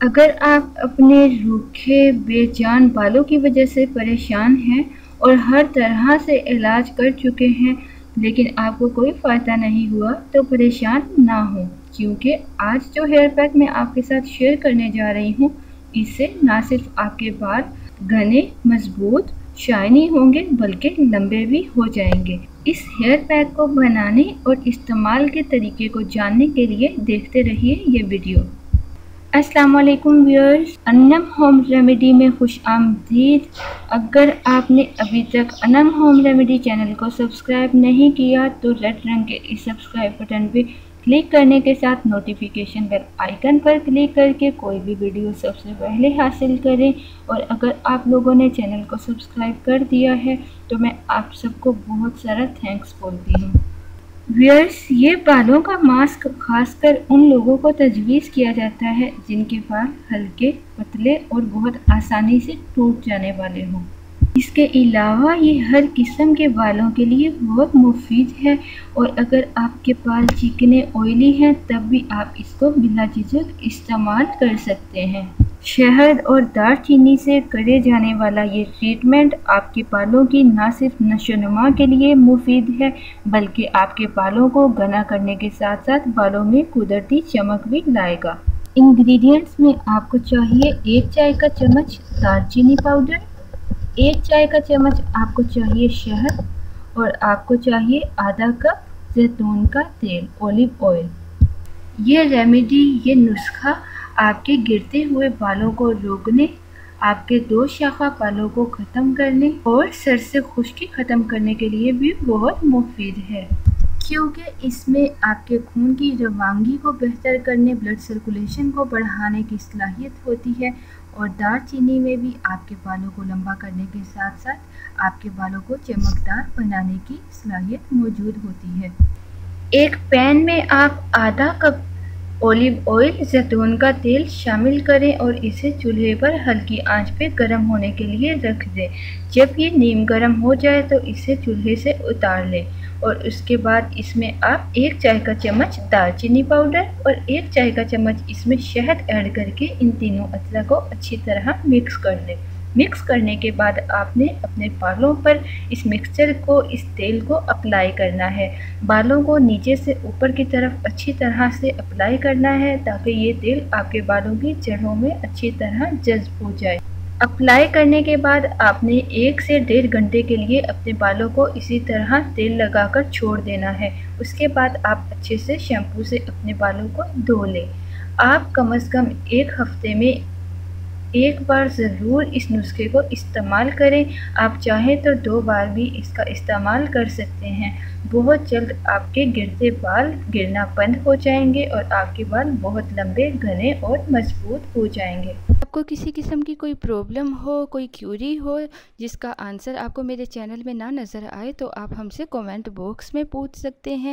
अगर आप अपने रूखे बेजान बालों की वजह से परेशान हैं और हर तरह से इलाज कर चुके हैं लेकिन आपको कोई फ़ायदा नहीं हुआ तो परेशान ना हो, क्योंकि आज जो हेयर पैक मैं आपके साथ शेयर करने जा रही हूँ इससे ना सिर्फ आपके बाल घने, मजबूत, शाइनी होंगे बल्कि लंबे भी हो जाएंगे। इस हेयर पैक को बनाने और इस्तेमाल के तरीके को जानने के लिए देखते रहिए ये वीडियो। अस्सलाम वालेकुम व्यूअर्स, अन्नम होम रेमेडी में खुश आमदीद। अगर आपने अभी तक अन्नम होम रेमेडी चैनल को सब्सक्राइब नहीं किया तो रेड रंग के इस सब्सक्राइब बटन पे क्लिक करने के साथ नोटिफिकेशन बेल आइकन पर क्लिक करके कोई भी वीडियो सबसे पहले हासिल करें। और अगर आप लोगों ने चैनल को सब्सक्राइब कर दिया है तो मैं आप सबको बहुत सारा थैंक्स बोलती हूँ। व्यूअर्स, ये बालों का मास्क खासकर उन लोगों को तजवीज़ किया जाता है जिनके बाल हल्के, पतले और बहुत आसानी से टूट जाने वाले हों। इसके अलावा ये हर किस्म के बालों के लिए बहुत मुफीद है और अगर आपके बाल चिकने ऑयली हैं तब भी आप इसको बिना झिझक इस्तेमाल कर सकते हैं। शहद और दालचीनी से करे जाने वाला ये ट्रीटमेंट आपके बालों की न सिर्फ नशोनुमा के लिए मुफीद है बल्कि आपके बालों को घना करने के साथ साथ बालों में कुदरती चमक भी लाएगा। इंग्रेडिएंट्स में आपको चाहिए 1 चाय का चम्मच दालचीनी पाउडर, 1 चाय का चम्मच आपको चाहिए शहद और आपको चाहिए आधा कप जैतून का तेल, ऑलिव ऑयल। ये रेमेडी, ये नुस्खा आपके गिरते हुए बालों को रोकने, आपके 2 शाखा बालों को ख़त्म करने और सर से खुश्की ख़त्म करने के लिए भी बहुत मुफीद है, क्योंकि इसमें आपके खून की रवानगी को बेहतर करने, ब्लड सर्कुलेशन को बढ़ाने की सलाहियत होती है और दालचीनी में भी आपके बालों को लंबा करने के साथ साथ आपके बालों को चमकदार बनाने की सलाहियत मौजूद होती है। एक पैन में आप आधा कप ऑलिव ऑयल, जैतून का तेल शामिल करें और इसे चूल्हे पर हल्की आंच पे गर्म होने के लिए रख दें। जब ये नीम गर्म हो जाए तो इसे चूल्हे से उतार लें और उसके बाद इसमें आप 1 चाय का चम्मच दालचीनी पाउडर और 1 चाय का चम्मच इसमें शहद ऐड करके इन तीनों अज्जा को अच्छी तरह मिक्स कर लें। मिक्स करने के बाद आपने अपने बालों पर इस मिक्सचर को, इस तेल को अप्लाई करना है। बालों को नीचे से ऊपर की तरफ अच्छी तरह से अप्लाई करना है ताकि ये तेल आपके बालों की जड़ों में अच्छी तरह जज्ब हो जाए। अप्लाई करने के बाद आपने 1 से 1.5 घंटे के लिए अपने बालों को इसी तरह तेल लगाकर छोड़ देना है। उसके बाद आप अच्छे से शैम्पू से अपने बालों को धो लें। आप कम से कम 1 हफ्ते में 1 बार ज़रूर इस नुस्खे को इस्तेमाल करें। आप चाहें तो 2 बार भी इसका इस्तेमाल कर सकते हैं। बहुत जल्द आपके गिरते बाल गिरना बंद हो जाएंगे और आपके बाल बहुत लंबे, घने और मजबूत हो जाएंगे। आपको किसी किस्म की कोई प्रॉब्लम हो, कोई क्यूरी हो जिसका आंसर आपको मेरे चैनल में ना नज़र आए तो आप हमसे कमेंट बॉक्स में पूछ सकते हैं।